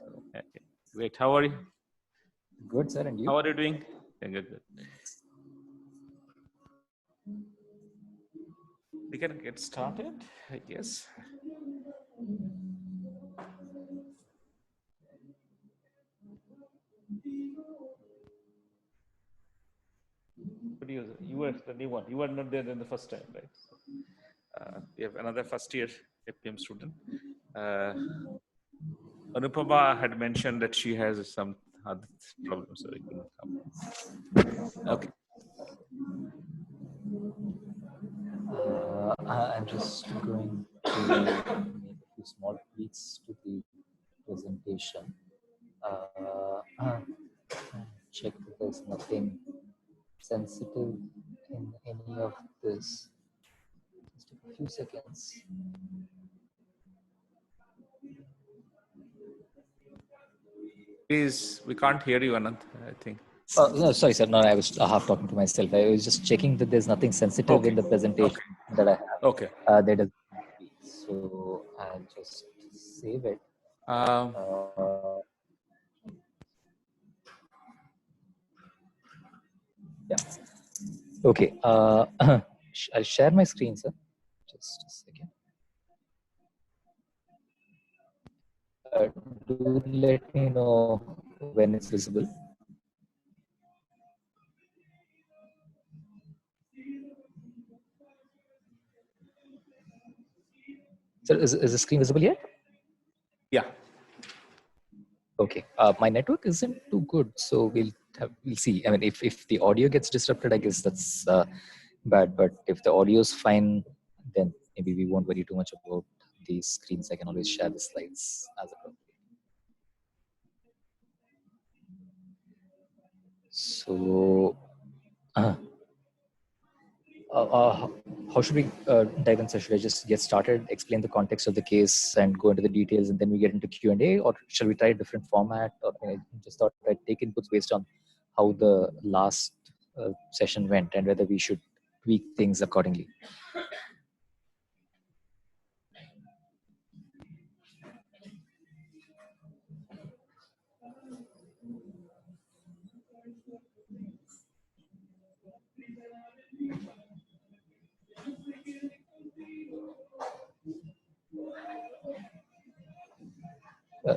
Okay. Great. How are you? Good, sir. And you? How are you doing? Yeah, good. We can get started, I guess. But you were the new one. You were not there in the first time, right? We have another first year FPM student. Anupama had mentioned that she has some other problems, so we couldn't come. Okay. I'm just going to make a few small tweaks to the presentation. Check that there's nothing sensitive in any of this. Just a few seconds. Please, we can't hear you, Anand, I think. Oh, no, sorry, sir. No, I was half talking to myself. I was just checking that there's nothing sensitive in the presentation that I have. Okay. That is, so I'll just save it. Yeah. Okay. I'll share my screen, sir. Just a second. Do let me know when it's visible. Sir, is the screen visible here? Yeah. Okay. My network isn't too good, so we'll see. I mean, if the audio gets disrupted, I guess that's bad. But if the audio is fine, then maybe we won't worry too much about these screens. I can always share the slides as appropriate. So, how should we dive in? So should I just get started, explain the context of the case, and go into the details, and then we get into Q&A, or shall we try a different format? Or I just thought I'd take inputs based on how the last session went and whether we should tweak things accordingly.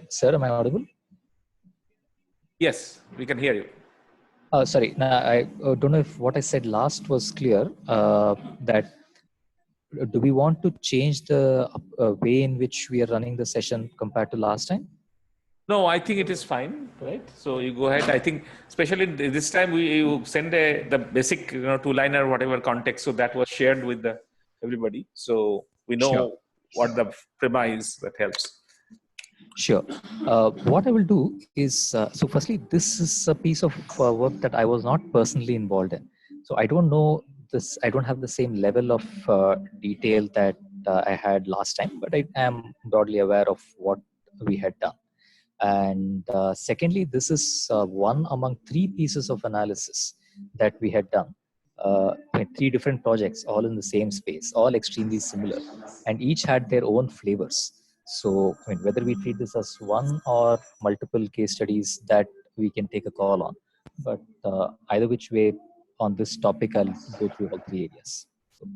Sir, am I audible? Yes, we can hear you. Sorry, no, I don't know if what I said last was clear. That do we want to change the way in which we are running the session compared to last time? No, I think it is fine, right? So you go ahead. I think, especially this time, you send the basic, two-liner, whatever context. So that was shared with everybody. So we know what the premise that helps. Sure. What I will do is, so firstly, this is a piece of work that I was not personally involved in. So I don't know this, I don't have the same level of detail that I had last time, but I am broadly aware of what we had done. And secondly, this is one among three pieces of analysis that we had done. Three different projects, all in the same space, all extremely similar, and each had their own flavors. So, I mean, whether we treat this as one or multiple case studies, that we can take a call on. But either which way, on this topic, I'll go through all three areas. So,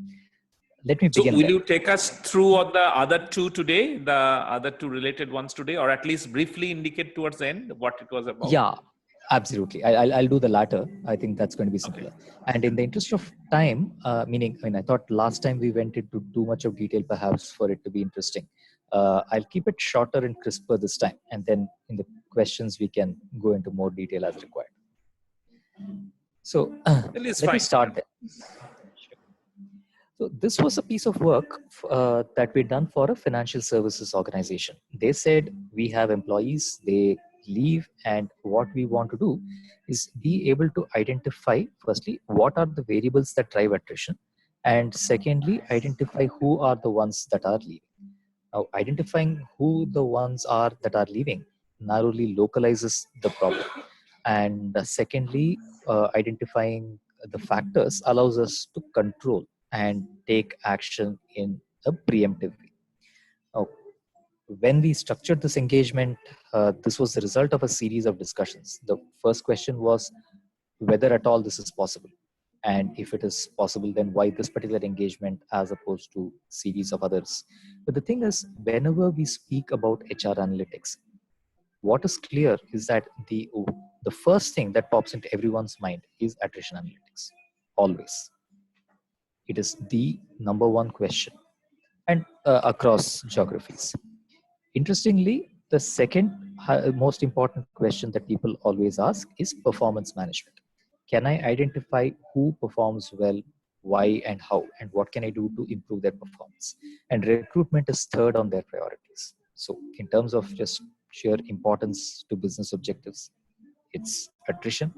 let me begin. So, will you take us through on the other two today, the other two related ones today, or at least briefly indicate towards the end what it was about? Yeah, absolutely. I'll do the latter. I think that's going to be simpler. Okay. And in the interest of time, meaning, I mean, I thought last time we went into too much of detail, perhaps for it to be interesting. I'll keep it shorter and crisper this time. And then in the questions, we can go into more detail as required. So let me start there. So this was a piece of work that we done for a financial services organization. They said, we have employees, they leave, and what we want to do is be able to identify, firstly, what are the variables that drive attrition, and secondly, identify who are the ones that are leaving. Now, identifying who the ones are that are leaving narrowly localizes the problem. And secondly, identifying the factors allows us to control and take action in a preemptive way. Now, when we structured this engagement, this was the result of a series of discussions. The first question was whether at all this is possible. And if it is possible, then why this particular engagement as opposed to series of others? But the thing is, whenever we speak about HR analytics, what is clear is that the first thing that pops into everyone's mind is attrition analytics. Always. It is the number one question, and across geographies. Interestingly, the second most important question that people always ask is performance management. Can I identify who performs well, why, and how, and what can I do to improve their performance? And recruitment is third on their priorities. So, in terms of just sheer importance to business objectives, it's attrition,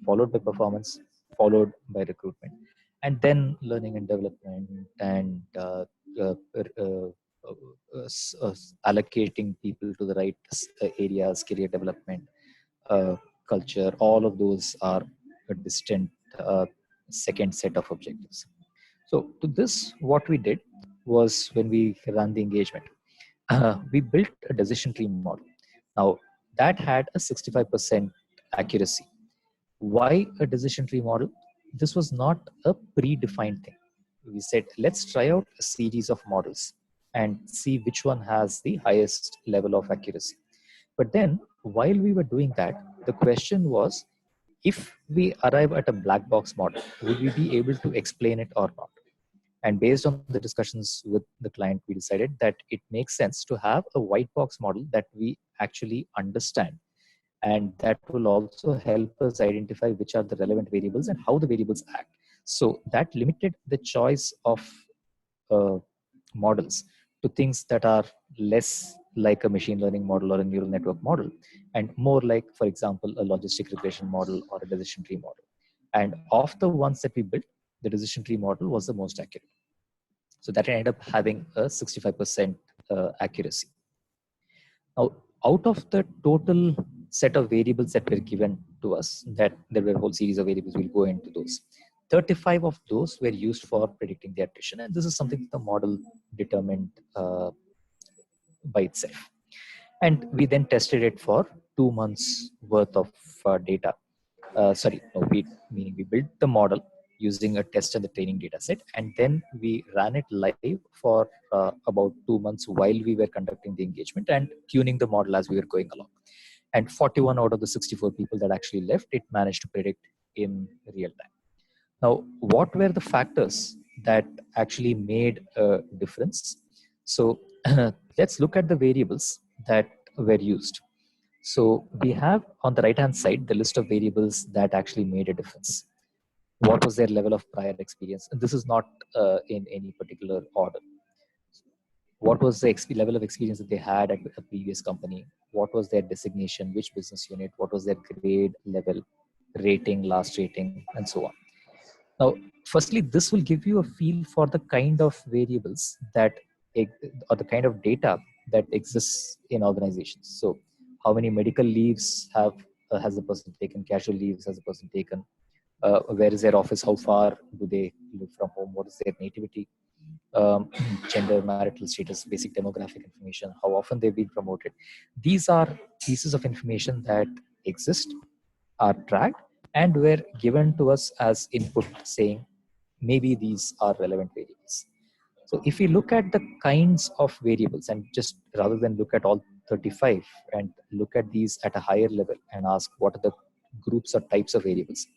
followed by performance, followed by recruitment, and then learning and development and uh, uh, allocating people to the right areas, career development, culture. All of those are a distant second set of objectives. So to this, what we did was when we ran the engagement, we built a decision tree model. Now that had a 65% accuracy. Why a decision tree model? This was not a predefined thing. We said, let's try out a series of models and see which one has the highest level of accuracy. But then, while we were doing that, the question was, if we arrive at a black box model, would we be able to explain it or not? And based on the discussions with the client, we decided that it makes sense to have a white box model that we actually understand. And that will also help us identify which are the relevant variables and how the variables act. So that limited the choice of uh, models to things that are less like a machine learning model or a neural network model, and more like, for example, a logistic regression model or a decision tree model. And of the ones that we built, the decision tree model was the most accurate. So that ended up having a 65% accuracy. Now, out of the total set of variables that were given to us, that there were a whole series of variables, we'll go into those. 35 of those were used for predicting the attrition, and this is something the model determined by itself. And we then tested it for 2 months worth of data. Meaning we built the model using a test and the training data set, and then we ran it live for about 2 months while we were conducting the engagement and tuning the model as we were going along. And 41 out of the 64 people that actually left, it managed to predict in real time. Now, what were the factors that actually made a difference? So let's look at the variables that were used. So we have on the right-hand side the list of variables that actually made a difference. What was their level of prior experience? And this is not in any particular order. What was the level of experience that they had at a previous company? What was their designation? Which business unit? What was their grade, level, rating, last rating, and so on. Now, firstly, this will give you a feel for the kind of variables that, or the kind of data that exists in organizations. So, how many medical leaves has the person taken? Casual leaves has the person taken? Where is their office? How far do they live from home? What is their nativity? Gender, marital status, basic demographic information, how often they've been promoted. These are pieces of information that exist, are tracked, and were given to us as input saying, maybe these are relevant variables. So if we look at the kinds of variables, and just rather than look at all 35 and look at these at a higher level and ask what are the groups or types of variables,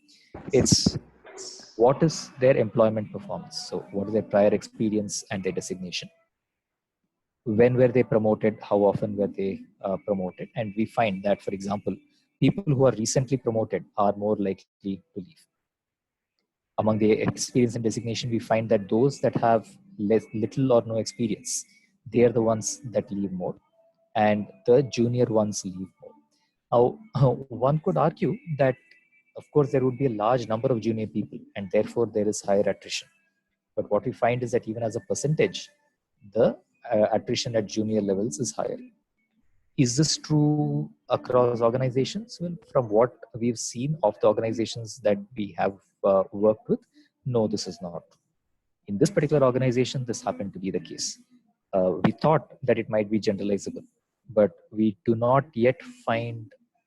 it's what is their employment performance? So what is their prior experience and their designation? When were they promoted? How often were they promoted? And we find that, for example, people who are recently promoted are more likely to leave. Among the experience and designation, we find that those that have little or no experience, they are the ones that leave more, and the junior ones leave more. Now, one could argue that, of course, there would be a large number of junior people, and therefore there is higher attrition. But what we find is that even as a percentage, the attrition at junior levels is higher. Is this true across organizations? Well, from what we've seen of the organizations that we have worked with, no, this is not. In this particular organization, this happened to be the case. we thought that it might be generalizable, but we do not yet find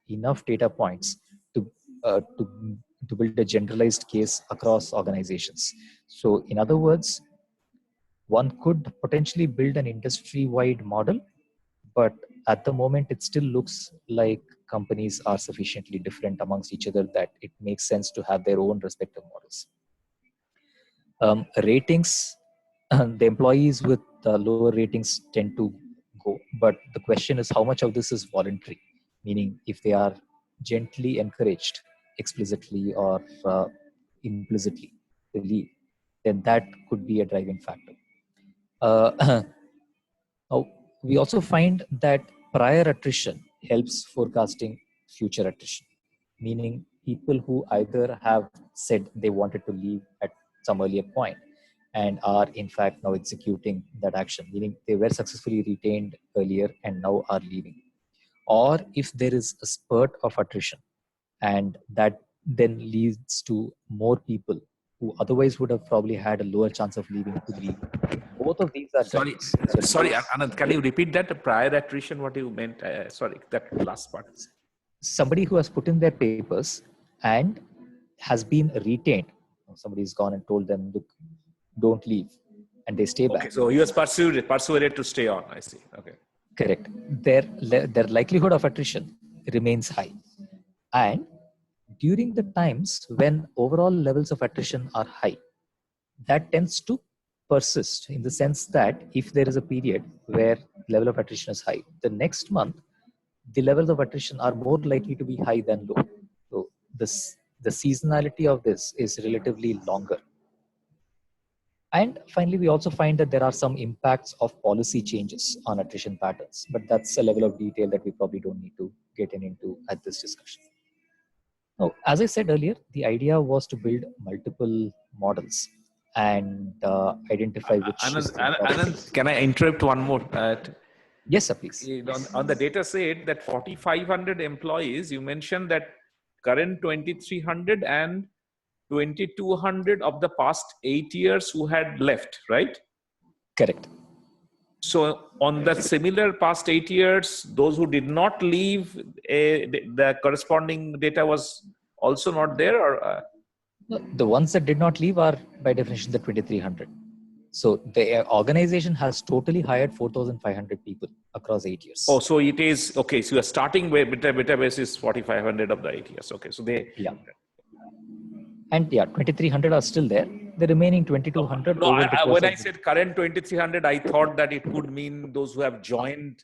enough data points to uh, to to build a generalized case across organizations. So, in other words, one could potentially build an industry-wide model, but at the moment, it still looks like companies are sufficiently different amongst each other that it makes sense to have their own respective models. Ratings, the employees with lower ratings tend to go, but the question is how much of this is voluntary, meaning if they are gently encouraged explicitly or implicitly to leave, then that could be a driving factor. Uh, Now, we also find that prior attrition helps forecasting future attrition, meaning people who either have said they wanted to leave at some earlier point and are in fact now executing that action, meaning they were successfully retained earlier and now are leaving. Or if there is a spurt of attrition and that then leads to more people who otherwise would have probably had a lower chance of leaving to leave. Both of these are Sorry, drivers. So sorry, Anand, can you repeat that? The prior attrition, what you meant? Sorry, that last part. somebody who has put in their papers and has been retained. Somebody's gone and told them, look, don't leave, and they stay Okay, back. so he was persuaded to stay on. I see. Okay. Correct. Their likelihood of attrition remains high. And during the times when overall levels of attrition are high, that tends to persist in the sense that if there is a period where level of attrition is high, the next month the levels of attrition are more likely to be high than low. So the seasonality of this is relatively longer. And finally, we also find that there are some impacts of policy changes on attrition patterns, but that's a level of detail that we probably don't need to get into at this discussion. Now, as I said earlier, the idea was to build multiple models and identify which is the Anand, can I interrupt one more? Yes, sir, please. On the data set, that 4,500 employees, you mentioned that current 2,300 and 2,200 of the past 8 years who had left, right? Correct. So on the similar past 8 years, those who did not leave, the corresponding data was also not there, or? No, the ones that did not leave are by definition the 2,300. So the organization has totally hired 4,500 people across 8 years. Oh, so it is, okay, so you're starting with database is 4,500 of the 8 years. Okay, so they... Yeah. And yeah, 2,300 are still there. The remaining 2,200 No, over the course when I said current 2,300, I thought that it could mean those who have joined.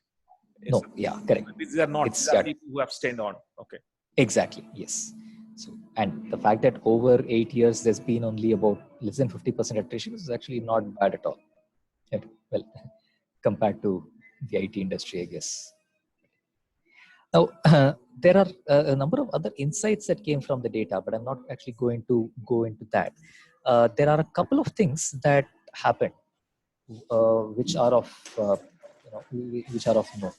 No, yeah, correct. These are not, these are people who have stayed on. Okay. Exactly, yes. So, and the fact that over 8 years, there's been only about less than 50% attrition is actually not bad at all. Well, compared to the IT industry, I guess. Now, there are a number of other insights that came from the data, but I'm not actually going to go into that. There are a couple of things that happened, which are of which are of note.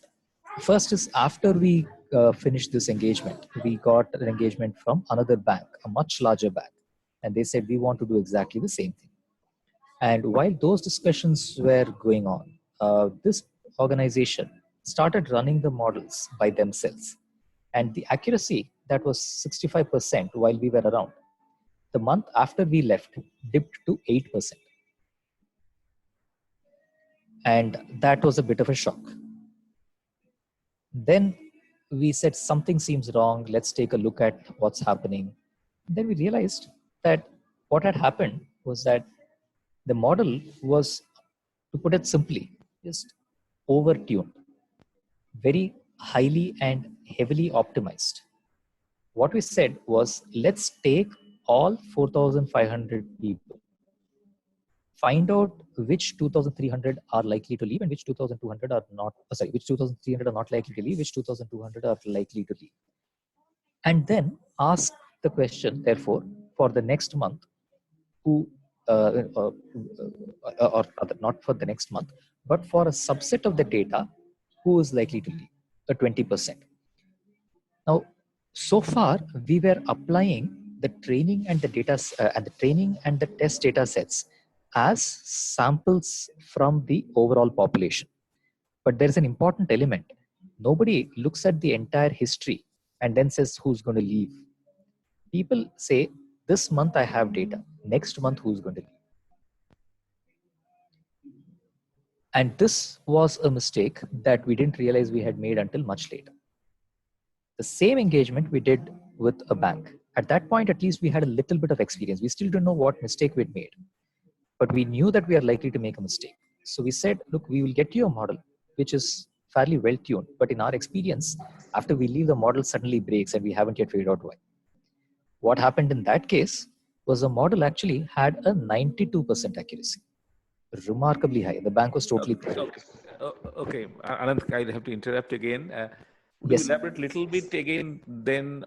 First is after we finished this engagement, we got an engagement from another bank, a much larger bank, and they said we want to do exactly the same thing. And while those discussions were going on, this organization started running the models by themselves. And the accuracy that was 65% while we were around, the month after we left, dipped to 8%. And that was a bit of a shock. Then we said something seems wrong. Let's take a look at what's happening. Then we realized that what had happened was that the model was, to put it simply, just over-tuned, very highly and heavily optimized. What we said was, let's take all 4,500 people, find out which 2,300 are likely to leave and which 2,200 are not, which 2,300 are not likely to leave, which 2,200 are likely to leave. And then ask the question, therefore, for the next month, who, or rather not for the next month, but for a subset of the data, who is likely to leave, 20%. Now, so far, we were applying the training and the data and the training and the test data sets as samples from the overall population. But there's an important element. Nobody looks at the entire history and then says who's going to leave. People say, this month I have data, next month who's going to leave. And this was a mistake that we didn't realize we had made until much later. The same engagement we did with a bank. At that point, at least we had a little bit of experience. We still don't know what mistake we'd made, but we knew that we are likely to make a mistake. So we said, look, we will get you a model which is fairly well tuned, but in our experience, after we leave, the model suddenly breaks and we haven't yet figured out why. What happened in that case was the model actually had a 92% accuracy, remarkably high. The bank was totally proud. Okay, Anand, I have to interrupt again. Would Yes. you elaborate a little bit again? Then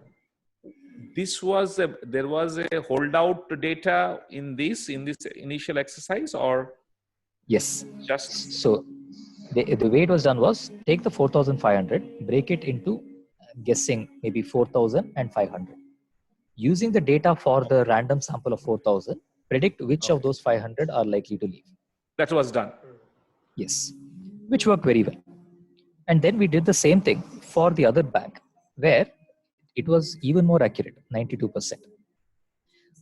there was a holdout data in this initial exercise, or yes, just so the way it was done was take the 4,500, break it into guessing maybe 4,500. Using the data for the random sample of 4,000, predict which of those 500 are likely to leave. that was done? Yes, which worked very well. And then we did the same thing for the other bank, where it was even more accurate, 92%.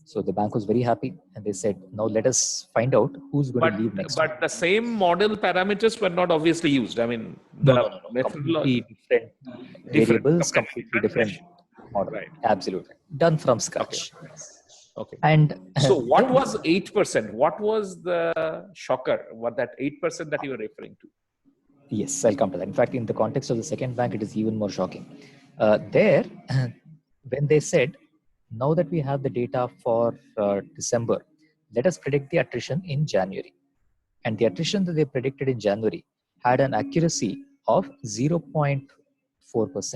So the bank was very happy and they said, now let us find out who's going to leave next. But the same model parameters were not obviously used. I mean, No. Completely different variables, completely different model. Right. Absolutely. Done from scratch. Okay. And so what was 8%? What was the shocker? What that 8% that you were referring to? Yes, I'll come to that. In fact, in the context of the second bank, it is even more shocking. When they said, now that we have the data for December, let us predict the attrition in January. And the attrition that they predicted in January had an accuracy of 0.4%.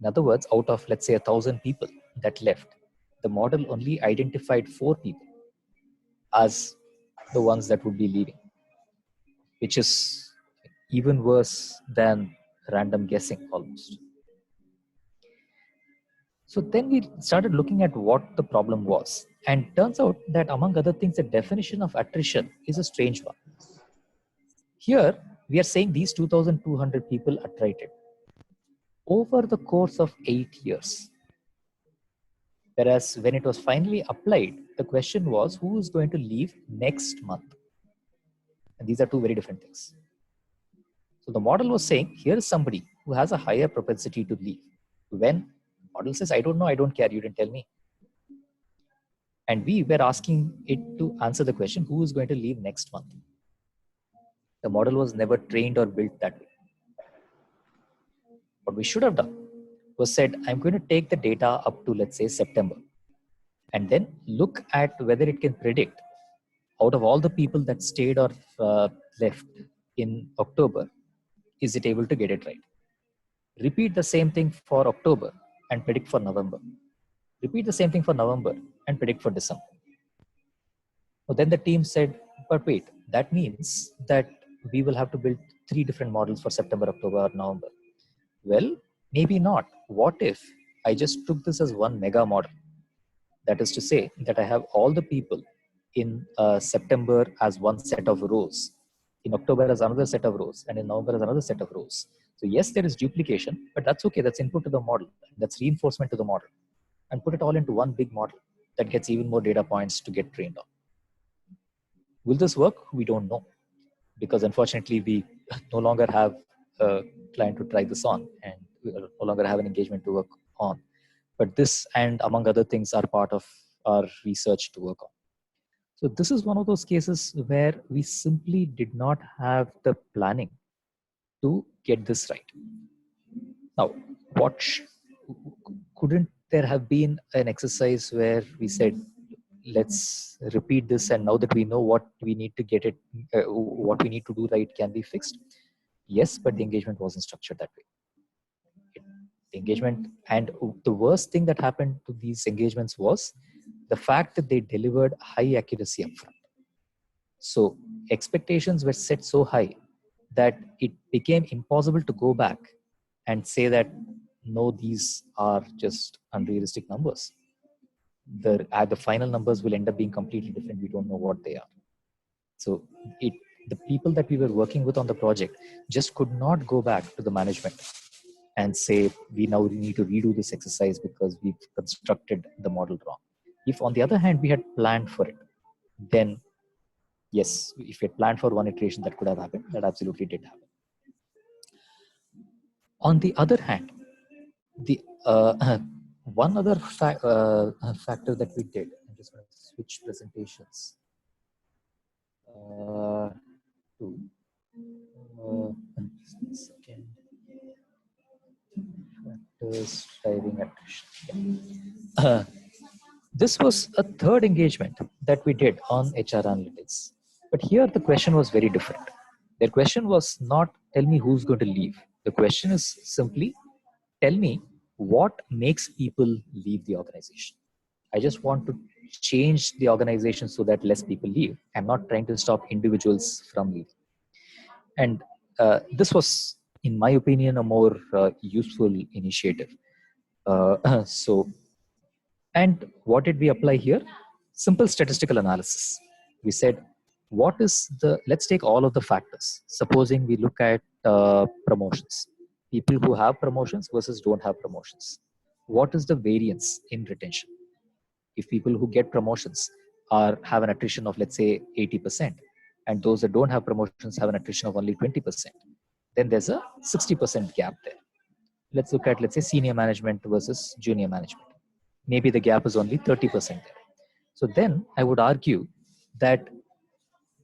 In other words, out of, let's say, 1,000 people that left, the model only identified 4 people as the ones that would be leaving, which is even worse than random guessing almost. So then we started looking at what the problem was. And turns out that among other things, the definition of attrition is a strange one. Here, we are saying these 2,200 people attrited over the course of 8 years. Whereas when it was finally applied, the question was who is going to leave next month? And these are two very different things. So the model was saying, here is somebody who has a higher propensity to leave. When the model says, I don't know, I don't care, you didn't tell me. And we were asking it to answer the question, who is going to leave next month? The model was never trained or built that way. What we should have done was said, I'm going to take the data up to, let's say, September, and then look at whether it can predict out of all the people that stayed or left in October, is it able to get it right? Repeat the same thing for October and predict for November. Repeat the same thing for November and predict for December. Well, then the team said, but wait, that means that we will have to build 3 different models for September, October, or November. Well, maybe not. What if I just took this as one mega model? That is to say that I have all the people in September as one set of rows, in October as another set of rows, and in November as another set of rows. So yes, there is duplication, but that's okay. That's input to the model. That's reinforcement to the model. And put it all into one big model that gets even more data points to get trained on. Will this work? We don't know, because unfortunately we no longer have a client to try this on, and we no longer have an engagement to work on. But this and among other things are part of our research to work on. So this is one of those cases where we simply did not have the planning to get this right. Now, couldn't there have been an exercise where we said, let's repeat this, and now that we know what we need to get it, what we need to do right can be fixed? Yes, but the engagement wasn't structured that way. The engagement, and the worst thing that happened to these engagements was the fact that they delivered high accuracy upfront. So expectations were set so high that it became impossible to go back and say that, no, these are just unrealistic numbers. the final numbers will end up being completely different. We don't know what they are. So the people that we were working with on the project just could not go back to the management and say, we need to redo this exercise because we've constructed the model wrong. If on the other hand, we had planned for it, then yes, if we had planned for one iteration, that could have happened. That absolutely did happen. On the other hand, the one other factor that we did, I'm just going to switch presentations to second. Factors driving attrition. This was a third engagement that we did on HR analytics. But here the question was very different. Their question was not, tell me who's going to leave. The question is simply, tell me what makes people leave the organization. I just want to change the organization so that less people leave. I'm not trying to stop individuals from leaving. And this was, in my opinion, a more useful initiative. And what did we apply here? Simple statistical analysis. We said, let's take all of the factors. Supposing we look at promotions, people who have promotions versus don't have promotions. What is the variance in retention? If people who get promotions have an attrition of, let's say, 80%, and those that don't have promotions have an attrition of only 20%, then there's a 60% gap there. Let's look at, let's say, senior management versus junior management. Maybe the gap is only 30% there. So then I would argue that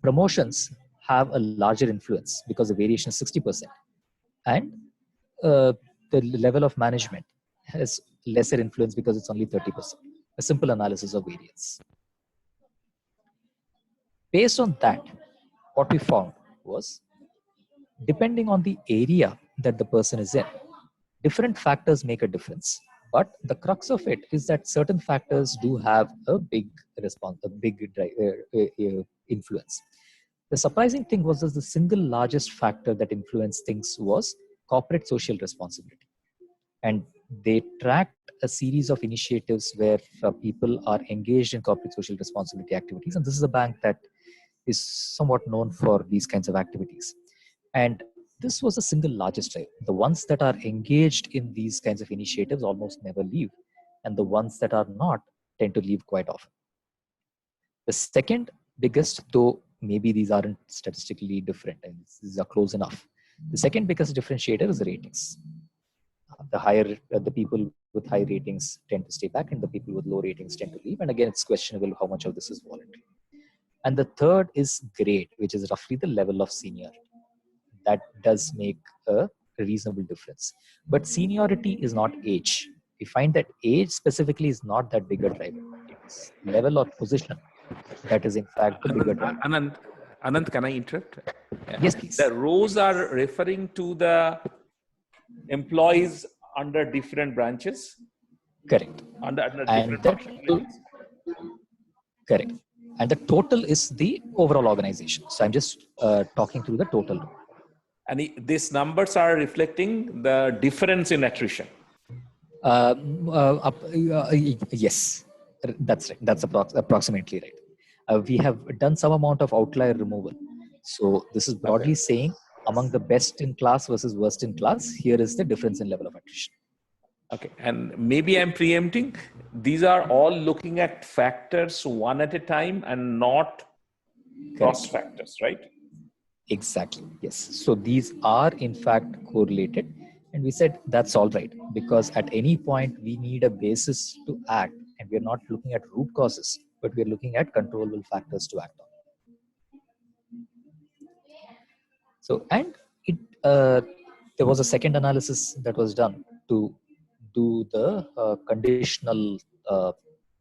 promotions have a larger influence because the variation is 60%. And the level of management has lesser influence because it's only 30%. A simple analysis of variance. Based on that, what we found was, depending on the area that the person is in, different factors make a difference. But the crux of it is that certain factors do have a big influence. The surprising thing was that the single largest factor that influenced things was corporate social responsibility. And they tracked a series of initiatives where people are engaged in corporate social responsibility activities. And this is a bank that is somewhat known for these kinds of activities. And this was the single largest driver. The ones that are engaged in these kinds of initiatives almost never leave. And the ones that are not tend to leave quite often. The second biggest, though maybe these aren't statistically different and these are close enough, the second biggest differentiator is the ratings. The people with high ratings tend to stay back, and the people with low ratings tend to leave. And again, it's questionable how much of this is voluntary. And the third is grade, which is roughly the level of seniority. That does make a reasonable difference. But seniority is not age. We find that age specifically is not that big a driver. It's level or position that is in fact the bigger driver. Anand, can I interrupt? Yes, please. The rows are referring to the employees under different branches? Correct. Under different functions? Correct. And the total is the overall organization. So I'm just talking through the total. And these numbers are reflecting the difference in attrition. Yes, that's right. That's approximately right. We have done some amount of outlier removal. So this is broadly saying among the best in class versus worst in class, here is the difference in level of attrition. Okay, and maybe I'm preempting. These are all looking at factors one at a time and not cross factors, right? Exactly, yes. So these are in fact correlated. And we said that's all right, because at any point we need a basis to act, and we're not looking at root causes, but we're looking at controllable factors to act on. So, and there was a second analysis that was done to do the conditional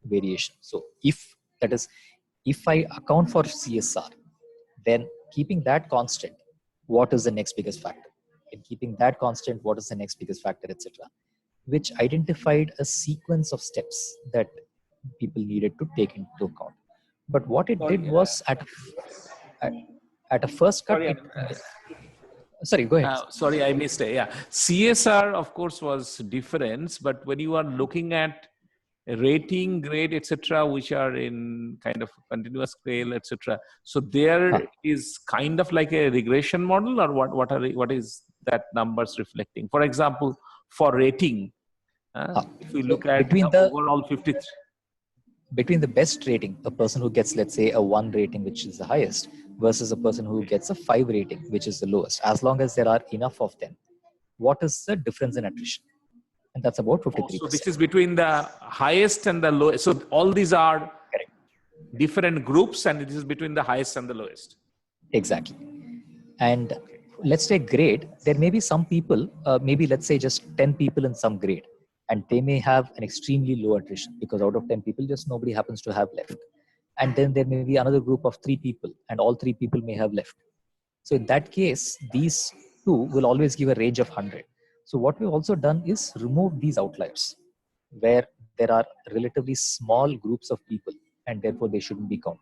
variation. So if I account for CSR, then keeping that constant, what is the next biggest factor? And keeping that constant, what is the next biggest factor, etc., which identified a sequence of steps that people needed to take into account. But what it did was at a first cut. Sorry, go ahead. Sorry, I missed it. Yeah, CSR, of course, was difference, but when you are looking at rating, grade, etc., which are in kind of continuous scale, etc. So there is kind of like a regression model, or what is that numbers reflecting? For example, for rating, if we look at between the the overall 53. between the best rating, a person who gets, let's say, a 1 rating, which is the highest, versus a person who gets a 5 rating, which is the lowest, as long as there are enough of them, what is the difference in attrition? And that's about 53%. So this is between the highest and the lowest. So all these are Correct. different groups, and this is between the highest and the lowest. Exactly. And let's take grade. There may be some people, maybe let's say just 10 people in some grade, and they may have an extremely low attrition because out of 10 people, just nobody happens to have left. And then there may be another group of 3 people, and all 3 people may have left. So in that case, these two will always give a range of 100. So what we've also done is remove these outliers where there are relatively small groups of people, and therefore they shouldn't be counted.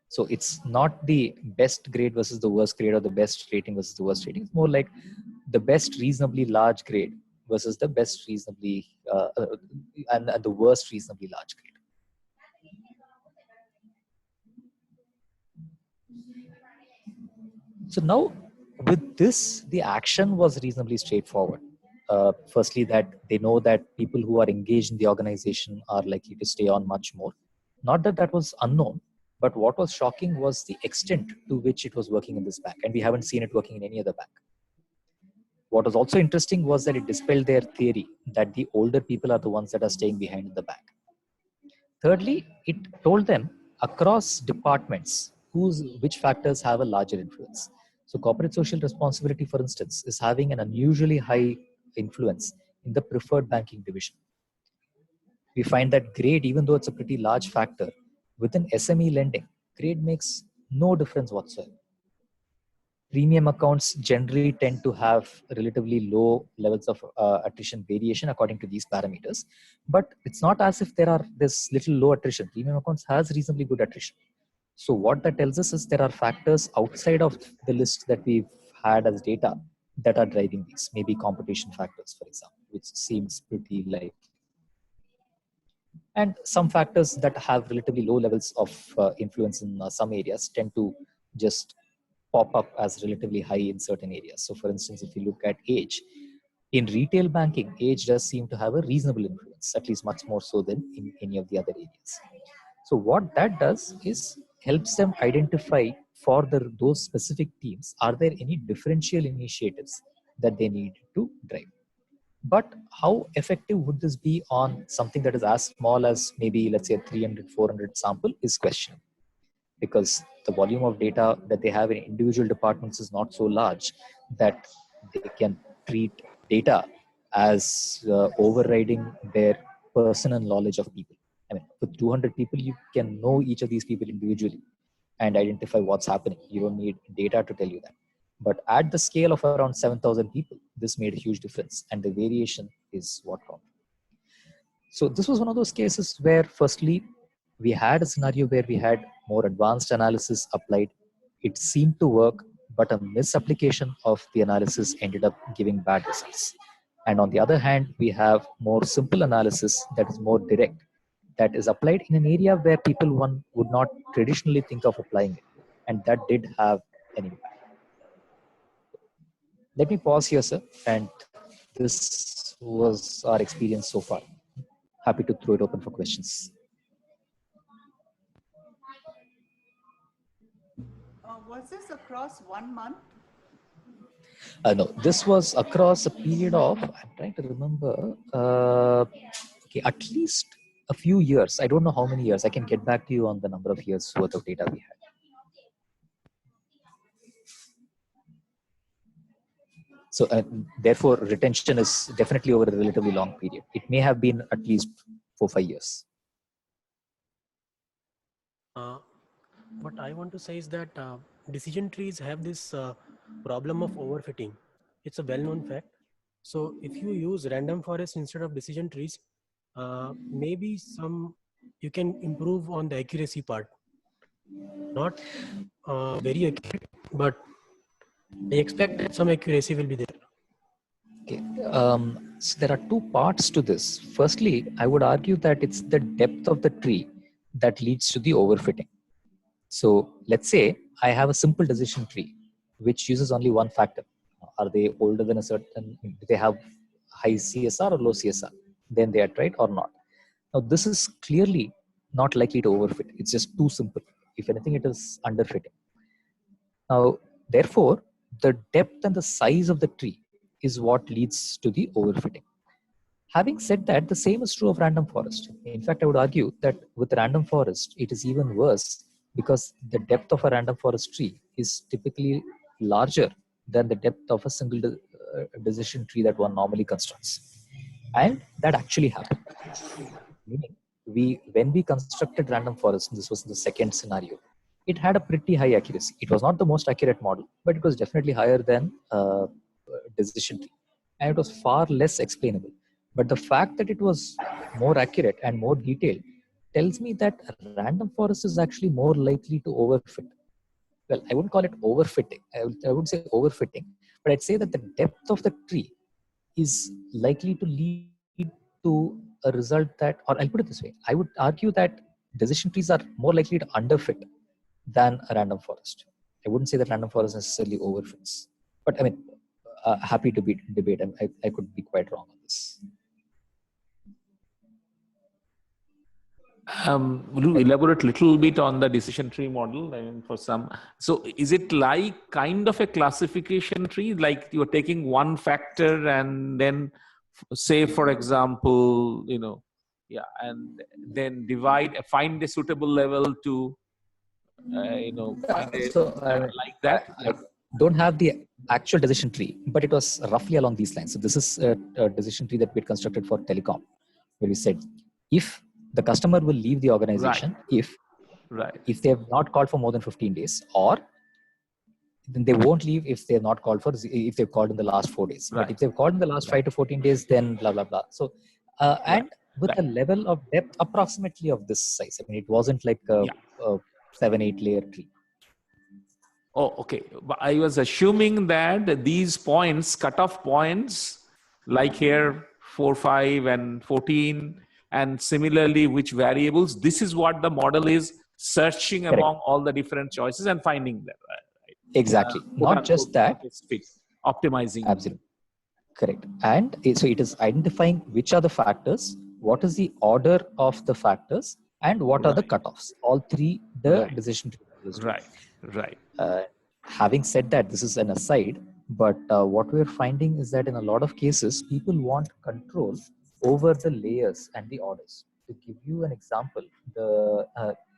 So it's not the best grade versus the worst grade, or the best rating versus the worst rating. It's more like the best reasonably large grade versus the best reasonably and the worst reasonably large grade. So now with this, the action was reasonably straightforward. Firstly, that they know that people who are engaged in the organization are likely to stay on much more. Not that that was unknown, but what was shocking was the extent to which it was working in this bank. And we haven't seen it working in any other bank. What was also interesting was that it dispelled their theory that the older people are the ones that are staying behind in the bank. Thirdly, it told them across departments which factors have a larger influence. So corporate social responsibility, for instance, is having an unusually high influence in the preferred banking division. We find that grade, even though it's a pretty large factor, within SME lending, grade makes no difference whatsoever. Premium accounts generally tend to have relatively low levels of attrition variation according to these parameters. But it's not as if there's little low attrition. Premium accounts has reasonably good attrition. So what that tells us is there are factors outside of the list that we've had as data that are driving these. Maybe competition factors, for example, which seems pretty likely. And some factors that have relatively low levels of influence in some areas tend to just pop up as relatively high in certain areas. So for instance, if you look at age, in retail banking, age does seem to have a reasonable influence, at least much more so than in any of the other areas. So what that does is helps them identify for those specific teams, are there any differential initiatives that they need to drive? But how effective would this be on something that is as small as maybe, let's say, a 300, 400 sample is questionable, because the volume of data that they have in individual departments is not so large that they can treat data as overriding their personal knowledge of people. I mean, with 200 people, you can know each of these people individually and identify what's happening. You don't need data to tell you that. But at the scale of around 7,000 people, this made a huge difference, and the variation is what counted. So this was one of those cases where, firstly, we had a scenario where we had more advanced analysis applied. It seemed to work, but a misapplication of the analysis ended up giving bad results. And on the other hand, we have more simple analysis that is more direct, that is applied in an area where people would not traditionally think of applying it. And that did have an impact. Let me pause here, sir. And this was our experience so far. Happy to throw it open for questions. Was this across 1 month? No, this was across a period of, I'm trying to remember, okay, at least a few years. I don't know how many years. I can get back to you on the number of years worth of data we had. So therefore, retention is definitely over a relatively long period. It may have been at least 4-5 years. What I want to say is that decision trees have this problem of overfitting. It's a well-known fact. So if you use random forest instead of decision trees, maybe you can improve on the accuracy part. Not very accurate, but I expect that some accuracy will be there. Okay. So there are two parts to this. Firstly, I would argue that it's the depth of the tree that leads to the overfitting. So let's say I have a simple decision tree which uses only one factor. Are they older than a certain, do they have high CSR or low CSR? Then they are right or not. Now this is clearly not likely to overfit. It's just too simple. If anything, it is underfitting. Now, therefore, the depth and the size of the tree is what leads to the overfitting. Having said that, the same is true of random forest. In fact, I would argue that with random forest, it is even worse because the depth of a random forest tree is typically larger than the depth of a single decision tree that one normally constructs. And that actually happened. Meaning, when we constructed random forest, this was the second scenario, it had a pretty high accuracy. It was not the most accurate model, but it was definitely higher than decision tree. And it was far less explainable. But the fact that it was more accurate and more detailed tells me that random forest is actually more likely to overfit. Well, I wouldn't call it overfitting. I would say overfitting, but I'd say that the depth of the tree is likely to lead to a result that, or I'll put it this way, I would argue that decision trees are more likely to underfit than a random forest. I wouldn't say that random forest necessarily overfits. But I mean, happy to be debate. I could be quite wrong on this. Will you elaborate a little bit on the decision tree model? I mean, for some, so is it like kind of a classification tree, like you're taking one factor and then say, for example, and then find a suitable level to, find a, like that? I don't have the actual decision tree, but it was roughly along these lines. So this is a decision tree that we had constructed for telecom, where we said, if the customer will leave the organization, if they have not called for more than 15 days, or then they won't leave if they've not called if they've called in the last 4 days. But if they've called in the last 5 to 14 days, then blah, blah, blah. So, and with a level of depth approximately of this size. I mean, it wasn't like a 7-8 layer tree. Oh, okay. But I was assuming that these points, cutoff points, like here 4, 5, and 14, and similarly which variables, this is what the model is searching among all the different choices and finding them. Right? Exactly. Not just that. Optimizing. Absolutely. Correct. And so it is identifying which are the factors, what is the order of the factors, and what are the cutoffs. All three, the decision trees. Right. Having said that, this is an aside, but what we're finding is that in a lot of cases, people want control over the layers and the orders. To give you an example,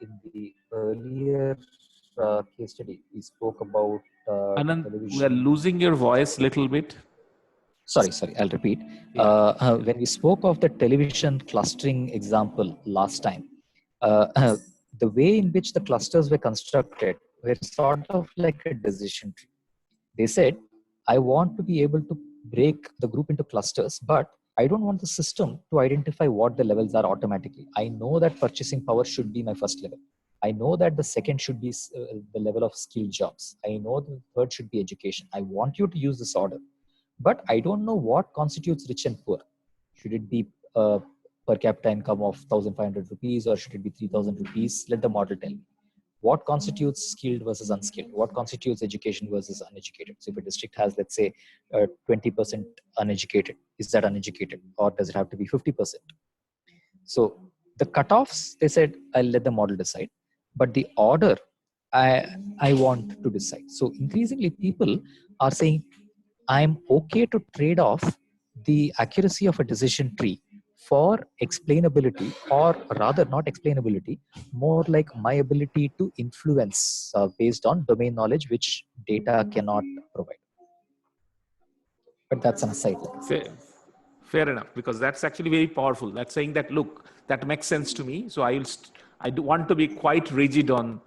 in the earlier case study, we spoke about Anand, we are losing your voice a little bit. Sorry, I'll repeat. When we spoke of the television clustering example last time, the way in which the clusters were constructed were sort of like a decision tree. They said, I want to be able to break the group into clusters, but I don't want the system to identify what the levels are automatically. I know that purchasing power should be my first level. I know that the second should be the level of skilled jobs. I know the third should be education. I want you to use this order. But I don't know what constitutes rich and poor. Should it be per capita income of 1,500 rupees or should it be 3,000 rupees? Let the model tell me. What constitutes skilled versus unskilled? What constitutes education versus uneducated? So if a district has, let's say, 20% uneducated, is that uneducated? Or does it have to be 50%? So the cutoffs, they said, I'll let the model decide. But the order, I want to decide. So increasingly people are saying, I'm okay to trade off the accuracy of a decision tree for explainability, or rather not explainability, more like my ability to influence based on domain knowledge, which data cannot provide. But that's an aside. Fair enough, because that's actually very powerful. That's saying that, look, that makes sense to me. So I do want to be quite rigid on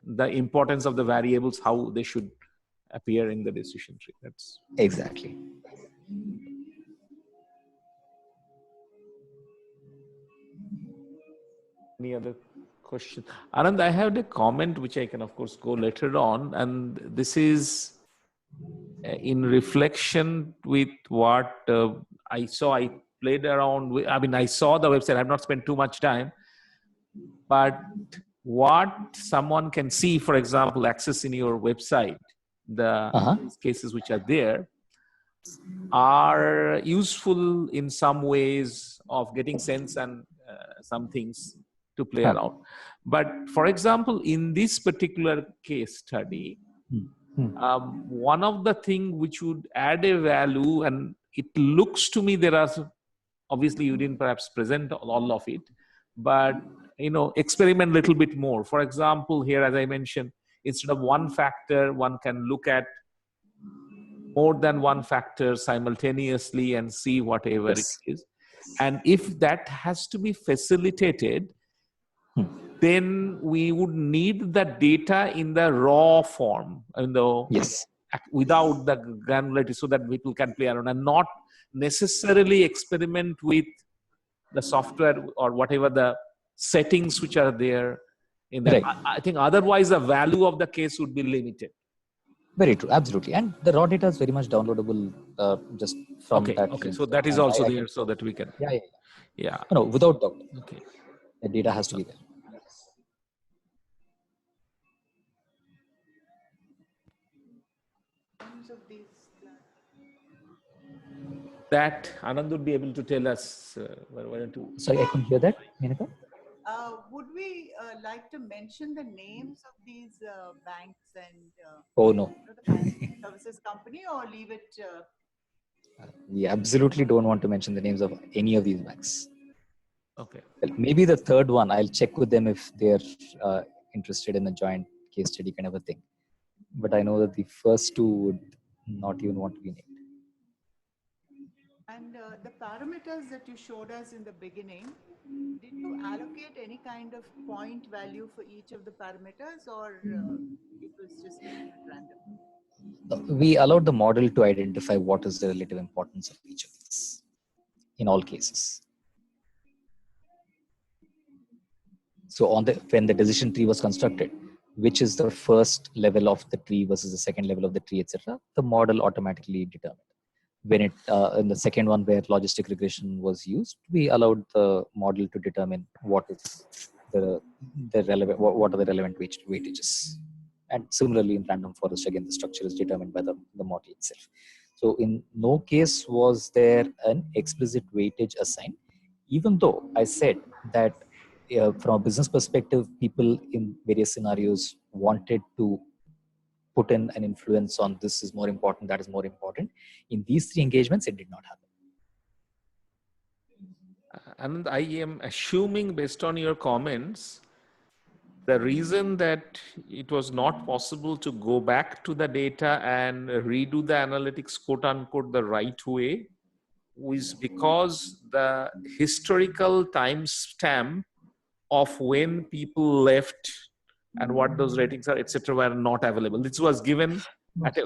the importance of the variables, how they should appear in the decision tree. That's exactly. Any other question? Anand, I have a comment which I can, of course, go later on. And this is in reflection with what I saw, I played around with, I mean, I saw the website. I've not spent too much time, but what someone can see, for example, accessing your website, the cases which are there are useful in some ways of getting sense and some things to play around. But for example, in this particular case study, one of the things which would add a value, and it looks to me there are, obviously you didn't perhaps present all of it, but experiment a little bit more. For example, here, as I mentioned, instead of one factor, one can look at more than one factor simultaneously and see whatever it is. And if that has to be facilitated, then we would need the data in the raw form, without the granularity, so that people can play around and not necessarily experiment with the software or whatever the settings which are there in that. I think otherwise the value of the case would be limited. Very true, absolutely. And the raw data is very much downloadable just from that. Okay, so that is also there, so that we can. Yeah. No, without doubt. Okay. The data has to be there. That Anand would be able to tell us. Sorry, I couldn't hear that, Menaka. Would we like to mention the names of these banks and no. the banking services company, or leave it? We absolutely don't want to mention the names of any of these banks. Okay. Well, maybe the third one, I'll check with them if they're interested in a joint case study kind of a thing. But I know that the first two would not even want to be named. And the parameters that you showed us in the beginning, did you allocate any kind of point value for each of the parameters, or it was just taken at random? We allowed the model to identify what is the relative importance of each of these in all cases. So when the decision tree was constructed, which is the first level of the tree versus the second level of the tree, etc., the model automatically determined. When it in the second one where logistic regression was used, we allowed the model to determine what is the relevant, what are the relevant weightages. And similarly in random forest, again, the structure is determined by the model itself. So in no case was there an explicit weightage assigned, even though I said that from a business perspective, people in various scenarios wanted to put in an influence on this is more important, that is more important. In these three engagements, it did not happen. And I am assuming, based on your comments, the reason that it was not possible to go back to the data and redo the analytics, quote unquote, the right way, was because the historical timestamp of when people left and what those ratings are, etc., were not available. This was given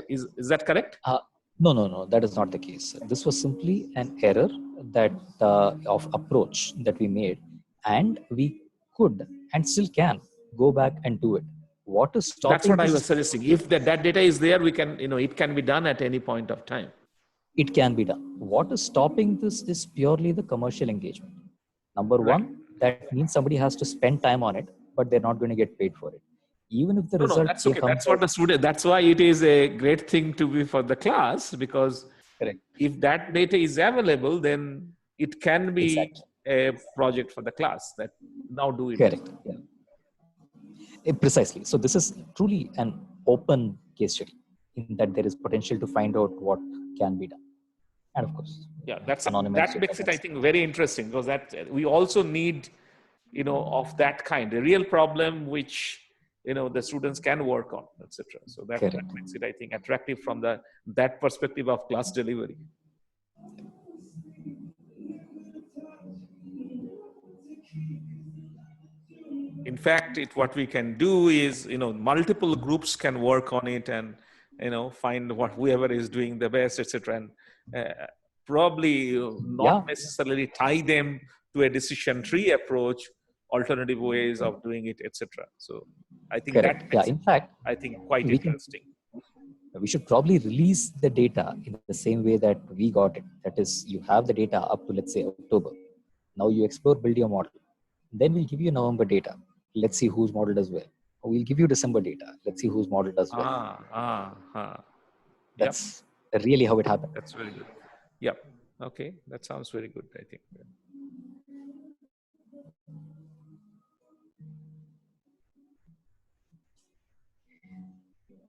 is that correct? No, that is not the case. This was simply an error that of approach that we made, and we could and still can go back and do it. What is stopping? That's what I was suggesting. If that data is there, we can, it can be done at any point of time. It can be done. What is stopping this is purely the commercial engagement. Number one, that means somebody has to spend time on it, but they're not going to get paid for it. Even if the result, that's okay. That's what the student. That's why it is a great thing to be for the class, because if that data is available, then it can be a project for the class that now do it. Correct. Yeah. Precisely. So this is truly an open case study in that there is potential to find out what can be done, and of course, that makes it, I think, very interesting, because that we also need, of that kind, a real problem which the students can work on, etc. So that makes it, I think, attractive from that perspective of class delivery. In fact, what we can do is, multiple groups can work on it and, find whoever is doing the best, etc. And probably not necessarily tie them to a decision tree approach, alternative ways of doing it, etc. So I think that makes in fact, I think quite interesting. We should probably release the data in the same way that we got it. That is, you have the data up to, let's say, October. Now you explore, build your model. Then we'll give you November data. Let's see whose model does well. Or we'll give you December data. Let's see whose model does well. That's really how it happened. That's very good. Yep. Okay. That sounds very good, I think.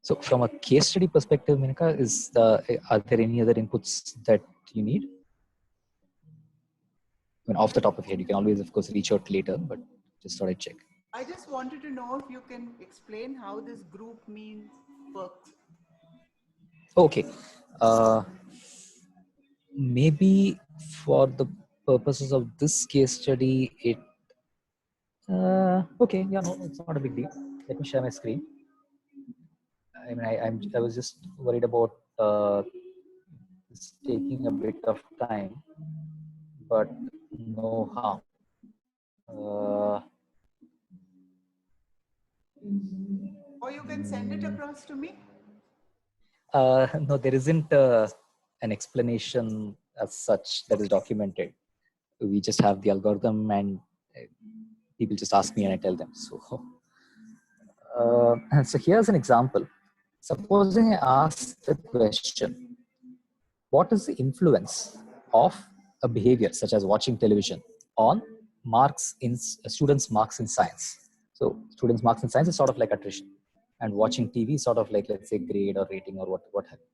So from a case study perspective, Minika, are there any other inputs that you need? I mean, off the top of your head, you can always, of course, reach out later, but just thought I'd check. I just wanted to know if you can explain how this group means works. Okay. Maybe for the purposes of this case study, okay, yeah, no, it's not a big deal. Let me share my screen. I mean, I was just worried about it's taking a bit of time, but no harm. Or you can send it across to me. No, there isn't an explanation as such that is documented. We just have the algorithm, and people just ask me and I tell them. So, so here's an example. Supposing I ask the question, what is the influence of a behavior such as watching television on students' marks in science? So students' marks in science is sort of like attrition, and watching TV is sort of like, let's say, grade or rating or what have you.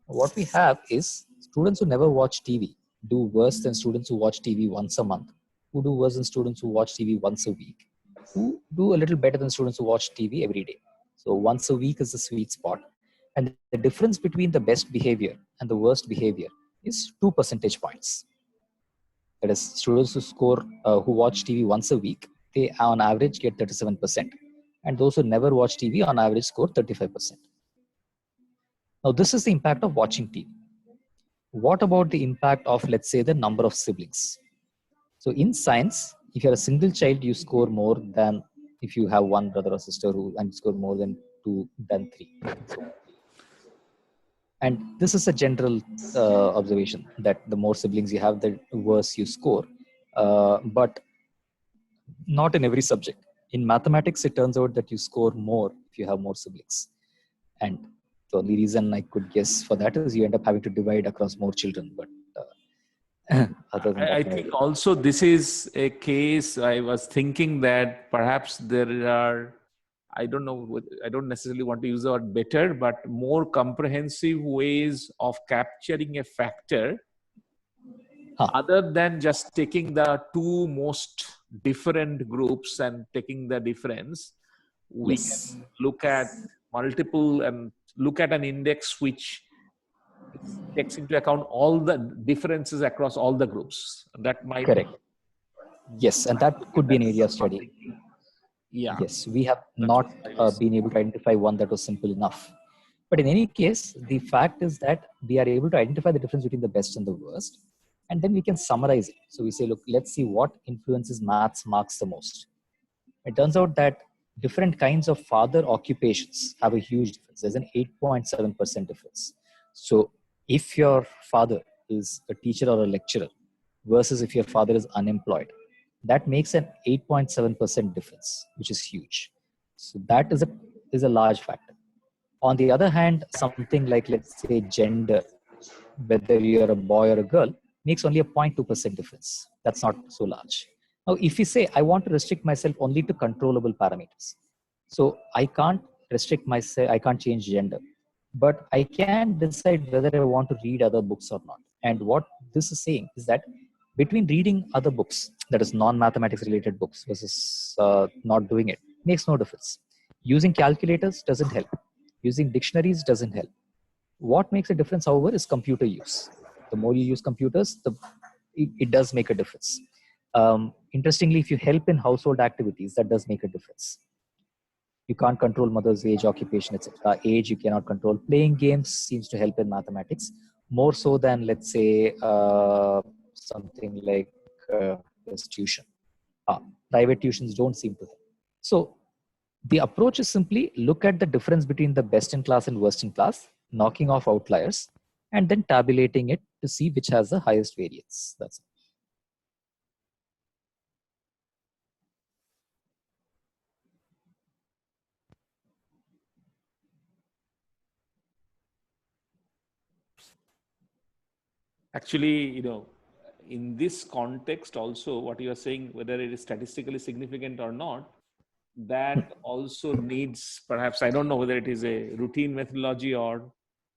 What we have is students who never watch TV do worse than students who watch TV once a month, who do worse than students who watch TV once a week, who do a little better than students who watch TV every day. So once a week is the sweet spot. And the difference between the best behavior and the worst behavior is 2 percentage points. That is, students who watch TV once a week, they on average get 37%. And those who never watch TV on average score 35%. Now, this is the impact of watching TV. What about the impact of, let's say, the number of siblings? So in science, if you're a single child, you score more than if you have one brother or sister and score more than 2 than 3. And this is a general observation that the more siblings you have, the worse you score. But not in every subject. In mathematics, it turns out that you score more if you have more siblings. And the only reason I could guess for that is you end up having to divide across more children. But other than that, I think also this is a case. I was thinking that perhaps there are, I don't know, I don't necessarily want to use the word better, but more comprehensive ways of capturing a factor other than just taking the two most different groups and taking the difference. We can look at multiple and look at an index which takes into account all the differences across all the groups. That might correct. Yes, and that could be an area of study. Yeah. Yes, we have not been able to identify one that was simple enough. But in any case, the fact is that we are able to identify the difference between the best and the worst. And then we can summarize it. So we say, look, let's see what influences maths marks the most. It turns out that different kinds of father occupations have a huge difference. There's an 8.7% difference. So if your father is a teacher or a lecturer versus if your father is unemployed, that makes an 8.7% difference, which is huge. So that is a large factor. On the other hand, something like, let's say, gender, whether you're a boy or a girl, makes only a 0.2% difference. That's not so large. Now, if you say, I want to restrict myself only to controllable parameters, so I can't restrict myself, I can't change gender, but I can decide whether I want to read other books or not. And what this is saying is that between reading other books, that is non-mathematics related books, versus not doing it, makes no difference. Using calculators doesn't help. Using dictionaries doesn't help. What makes a difference, however, is computer use. The more you use computers, it does make a difference. Interestingly, if you help in household activities, that does make a difference. You can't control mother's age, occupation, etc. Age you cannot control. Playing games seems to help in mathematics more so than, let's say, something like tuition. Private tuitions don't seem to help. So The approach is simply look at the difference between the best in class and worst in class, knocking off outliers, and then tabulating it to see which has the highest variance. That's it. Actually, in this context also, what you are saying, whether it is statistically significant or not, that also needs, perhaps, I don't know whether it is a routine methodology or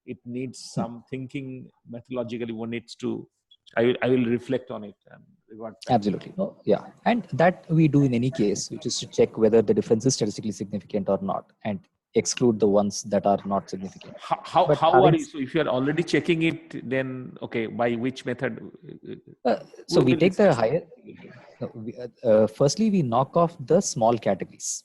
it needs some thinking methodologically. One needs to, I will reflect on it and revert back. Absolutely. No, yeah. And that we do in any case, which is to check whether the difference is statistically significant or not, and exclude the ones that are not significant. How are you? So if you are already checking it, then okay, by which method? So we take the higher. Firstly, we knock off the small categories.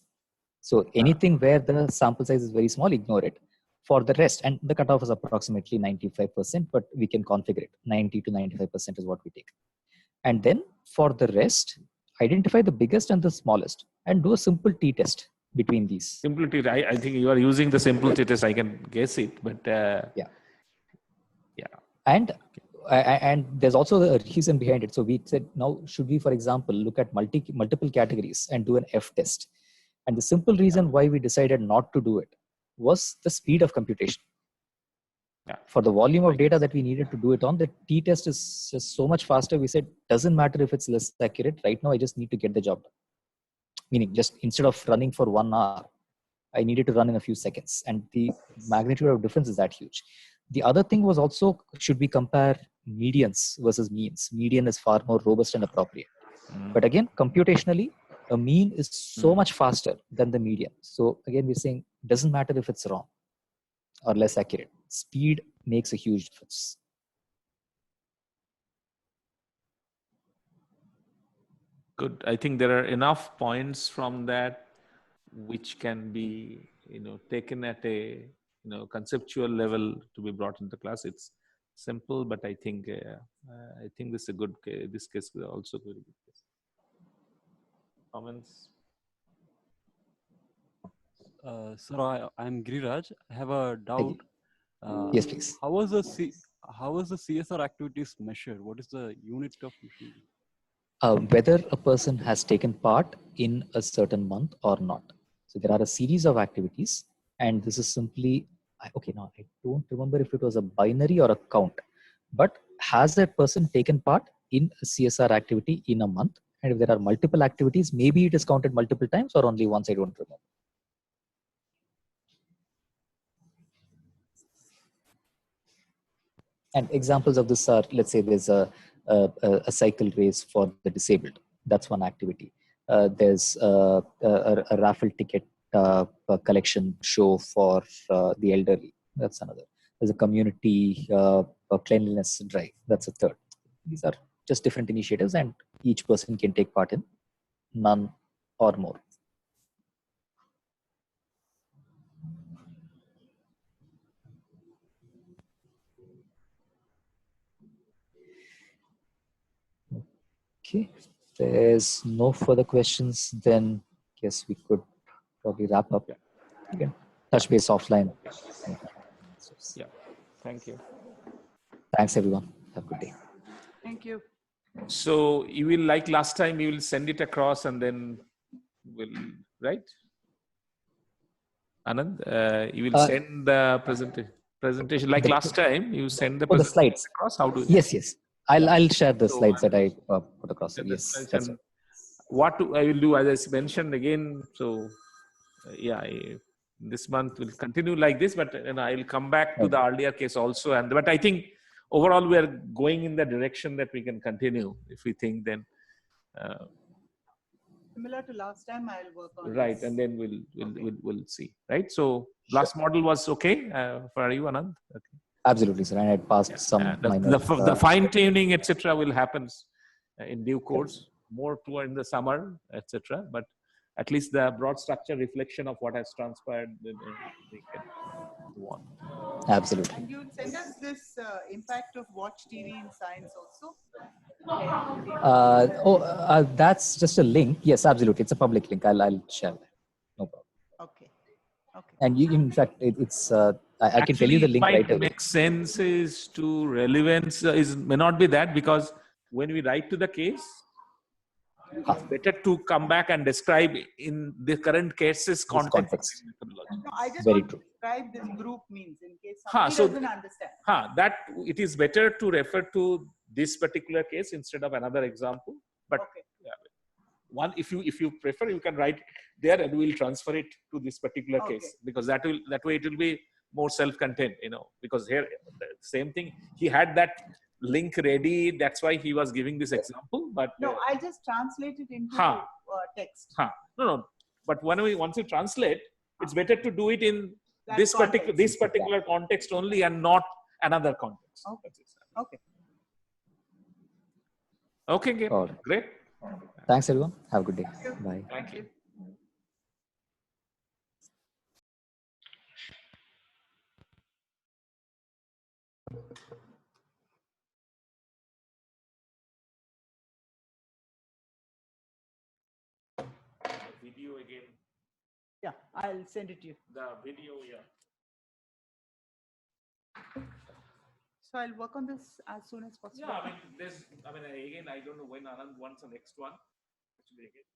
So anything where the sample size is very small, ignore it. For the rest, and the cutoff is approximately 95%, but we can configure it. 90 to 95% is what we take. And then for the rest, identify the biggest and the smallest and do a simple t-test between these. Simple t-test. I think you are using the simple t-test. I can guess it, but yeah. And there's also a reason behind it. So we said, now should we, for example, look at multiple categories and do an F test? And the simple reason why we decided not to do it was the speed of computation. Yeah. For the volume of data that we needed to do it on, the t-test is just so much faster. We said, doesn't matter if it's less accurate. Right now, I just need to get the job done. Meaning, just instead of running for 1 hour, I needed to run in a few seconds. And the magnitude of difference is that huge. The other thing was also, should we compare medians versus means? Median is far more robust and appropriate. But again, computationally, a mean is so much faster than the median. So again, we're saying, doesn't matter if it's wrong or less accurate. Speed makes a huge difference. Good. I think there are enough points from that which can be, taken at a, conceptual level to be brought into class. It's simple, but I think this is a good case. This case is also a very good case. Comments? Sir, I'm Giriraj. I have a doubt. Yes, please. How was the CSR activities measured? What is the unit of measurement? Whether a person has taken part in a certain month or not. So there are a series of activities, and this is simply, okay, now I don't remember if it was a binary or a count, but has that person taken part in a CSR activity in a month? And if there are multiple activities, maybe it is counted multiple times or only once, I don't remember. And examples of this are, let's say there's a cycle race for the disabled. That's one activity. There's a raffle ticket collection show for the elderly. That's another. There's a community cleanliness drive. That's a third. These are just different initiatives, and each person can take part in none or more. Okay, if there's no further questions, then yes, we could probably wrap up. You can touch base offline. Yeah, thank you. Thanks, everyone. Have a good day. Thank you. So you will, like last time, you will send it across and then we'll, right? Anand, you will send the presentation like last time. You send the presentation slides across. How do you? Yes. I'll share the slides that I put across. Yes, that's right. What I will do, as I mentioned again. So this month will continue like this, but I will come back to the earlier case also. But I think overall we are going in the direction that we can continue. If we think, then similar to last time, I'll work on right, this. and then we'll see. Right. So last model was okay for you, Anand. Okay. Absolutely, sir. And I passed some minor. The fine tuning, etc., will happen in due course, more toward in the summer, etc. But at least the broad structure reflection of what has transpired, we can move on. Absolutely. And you send us this impact of watch TV in science also? That's just a link. Yes, absolutely. It's a public link. I'll share that. No problem. And you, in fact, it's I can tell you the Actually, it link right might away. make sense is to relevance may not be that, because when we write to the case, it's better to come back and describe in the current case's context. Context. Methodology. No, I just Very want true. to describe this group means in case Ha, somebody so- doesn't understand. That it is better to refer to this particular case instead of another example. But Okay. one, if you prefer, you can write there and we'll transfer it to this particular Okay. case, because that way it will be more self-contained, because here the same thing, he had that link ready, that's why he was giving this example. But No, I just translated into Ha. text. no, but once you translate, it's better to do it in That this context. particular context only and not another context. Okay. Okay. Okay, Gabe. All right. Great. Thanks, everyone. Have a good day. Bye. Thank you. Video again. Yeah, I'll send it to you. The video, yeah. So I'll work on this as soon as possible. Yeah, again, I don't know when Anand wants the next one. Actually, again,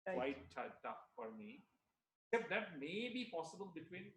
Right. quite tough for me. Except that may be possible between